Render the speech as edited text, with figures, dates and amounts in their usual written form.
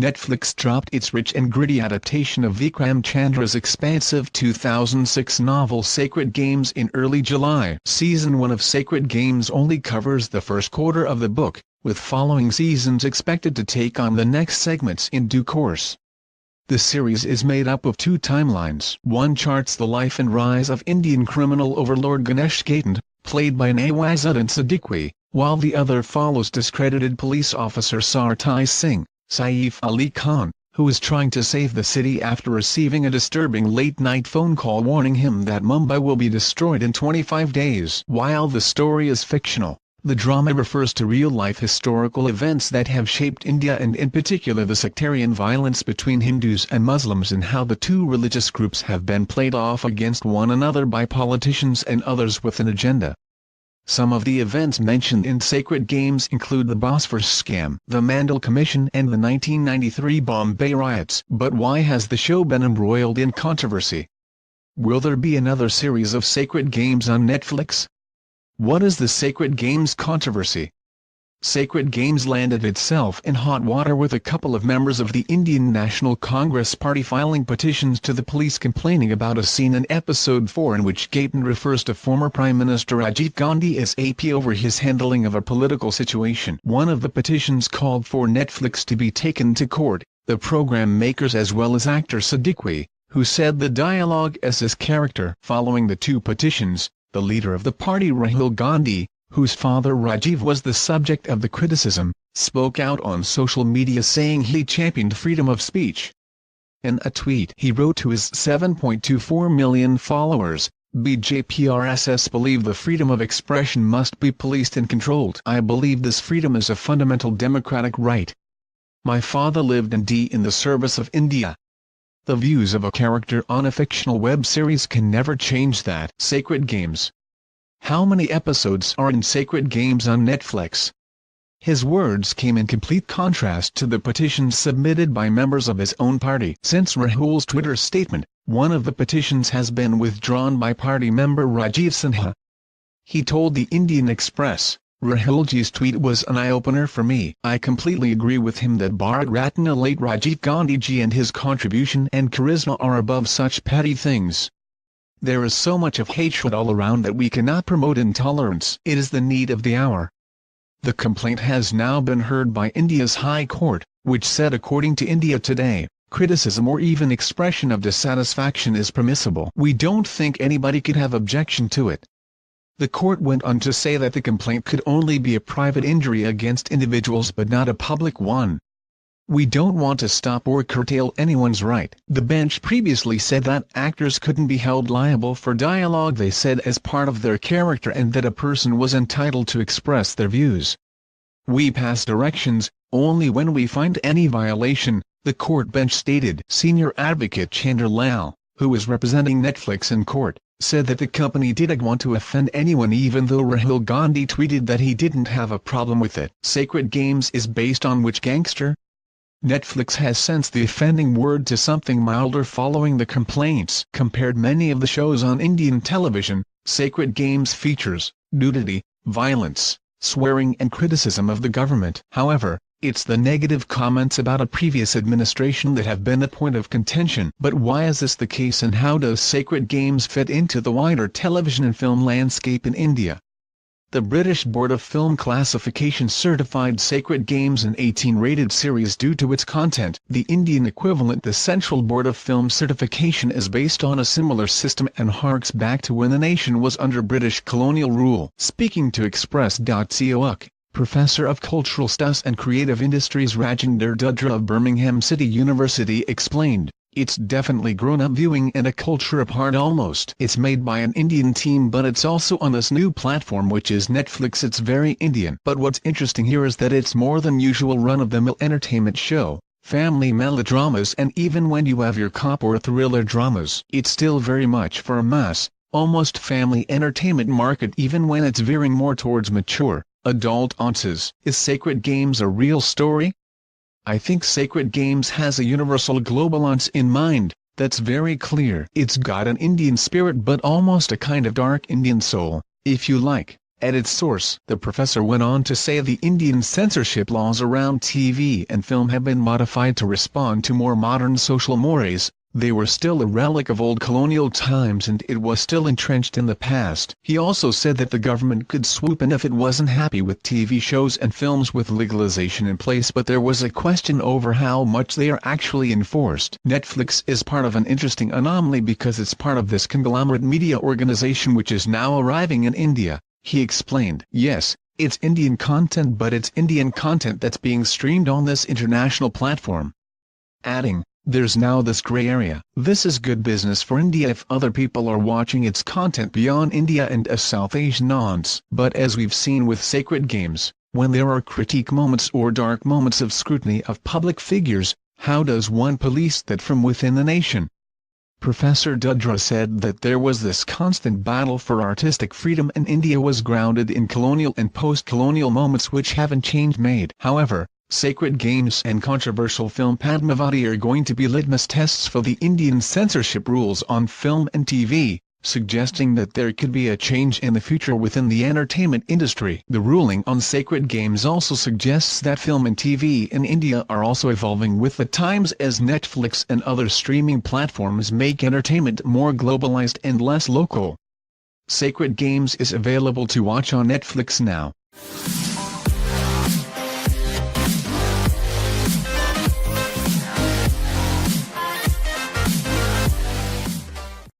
Netflix dropped its rich and gritty adaptation of Vikram Chandra's expansive 2006 novel Sacred Games in early July. Season 1 of Sacred Games only covers the first quarter of the book, with following seasons expected to take on the next segments in due course. The series is made up of two timelines. One charts the life and rise of Indian criminal overlord Ganesh Gaitan, played by Nawazuddin Siddiqui, while the other follows discredited police officer Sartai Singh, Saif Ali Khan, who is trying to save the city after receiving a disturbing late-night phone call warning him that Mumbai will be destroyed in 25 days. While the story is fictional, the drama refers to real-life historical events that have shaped India and in particular the sectarian violence between Hindus and Muslims and how the two religious groups have been played off against one another by politicians and others with an agenda. Some of the events mentioned in Sacred Games include the Bosphorus scam, the Mandal Commission and the 1993 Bombay riots. But why has the show been embroiled in controversy? Will there be another series of Sacred Games on Netflix? What is the Sacred Games controversy? Sacred Games landed itself in hot water with a couple of members of the Indian National Congress Party filing petitions to the police complaining about a scene in episode 4 in which Gaitan refers to former Prime Minister Rajiv Gandhi as AP over his handling of a political situation. One of the petitions called for Netflix to be taken to court, the program makers as well as actor Siddiqui, who said the dialogue as his character. Following the two petitions, the leader of the party Rahul Gandhi, whose father Rajiv was the subject of the criticism, spoke out on social media saying he championed freedom of speech. In a tweet he wrote to his 7.24 million followers, BJPRSS believe the freedom of expression must be policed and controlled. I believe this freedom is a fundamental democratic right. My father lived and died in the service of India. The views of a character on a fictional web series can never change that. Sacred Games. How many episodes are in Sacred Games on Netflix? His words came in complete contrast to the petitions submitted by members of his own party. Since Rahul's Twitter statement, one of the petitions has been withdrawn by party member Rajiv Sinha. He told the Indian Express, Rahulji's tweet was an eye-opener for me. I completely agree with him that Bharat Ratna late Rajiv Gandhiji and his contribution and charisma are above such petty things. There is so much of hatred all around that we cannot promote intolerance. It is the need of the hour. The complaint has now been heard by India's High Court, which said according to India Today, criticism or even expression of dissatisfaction is permissible. We don't think anybody could have objection to it. The court went on to say that the complaint could only be a private injury against individuals but not a public one. We don't want to stop or curtail anyone's right. The bench previously said that actors couldn't be held liable for dialogue they said as part of their character and that a person was entitled to express their views. We pass directions, only when we find any violation, the court bench stated. Senior advocate Chandra Lal, who is representing Netflix in court, said that the company didn't want to offend anyone even though Rahul Gandhi tweeted that he didn't have a problem with it. Sacred Games is based on which gangster? Netflix has since the offending word to something milder following the complaints. Compared many of the shows on Indian television, Sacred Games features nudity, violence, swearing and criticism of the government. However, it's the negative comments about a previous administration that have been a point of contention. But why is this the case and how does Sacred Games fit into the wider television and film landscape in India? The British Board of Film Classification certified Sacred Games an 18-rated series due to its content. The Indian equivalent, the Central Board of Film Certification, is based on a similar system and harks back to when the nation was under British colonial rule. Speaking to Express.co.uk, Professor of Cultural Studies and Creative Industries Rajendra Dudra of Birmingham City University explained, "It's definitely grown-up viewing and a culture apart almost. It's made by an Indian team but it's also on this new platform which is Netflix. It's very Indian. But what's interesting here is that it's more than usual run-of-the-mill entertainment show, family melodramas and even when you have your cop or thriller dramas. It's still very much for a mass, almost family entertainment market even when it's veering more towards mature, adult audiences." Is Sacred Games a real story? I think Sacred Games has a universal global audience in mind, that's very clear. It's got an Indian spirit but almost a kind of dark Indian soul, if you like, At its source, the professor went on to say the Indian censorship laws around TV and film have been modified to respond to more modern social mores. They were still a relic of old colonial times and it was still entrenched in the past. He also said that the government could swoop in if it wasn't happy with TV shows and films with legalization in place, but there was a question over how much they are actually enforced. Netflix is part of an interesting anomaly because it's part of this conglomerate media organization which is now arriving in India, he explained. Yes, it's Indian content, but it's Indian content that's being streamed on this international platform. Adding, there's now this gray area. This is good business for India if other people are watching its content beyond India and as South Asians. But as we've seen with sacred games, when there are critique moments or dark moments of scrutiny of public figures, how does one police that from within the nation? Professor Dudra said that there was this constant battle for artistic freedom and India was grounded in colonial and post-colonial moments which haven't changed. However, sacred games and controversial film Padmavati are going to be litmus tests for the Indian censorship rules on film and TV, suggesting that there could be a change in the future within the entertainment industry. The ruling on sacred games also suggests that film and TV in India are also evolving with the times as Netflix and other streaming platforms make entertainment more globalized and less local. Sacred Games is available to watch on Netflix now.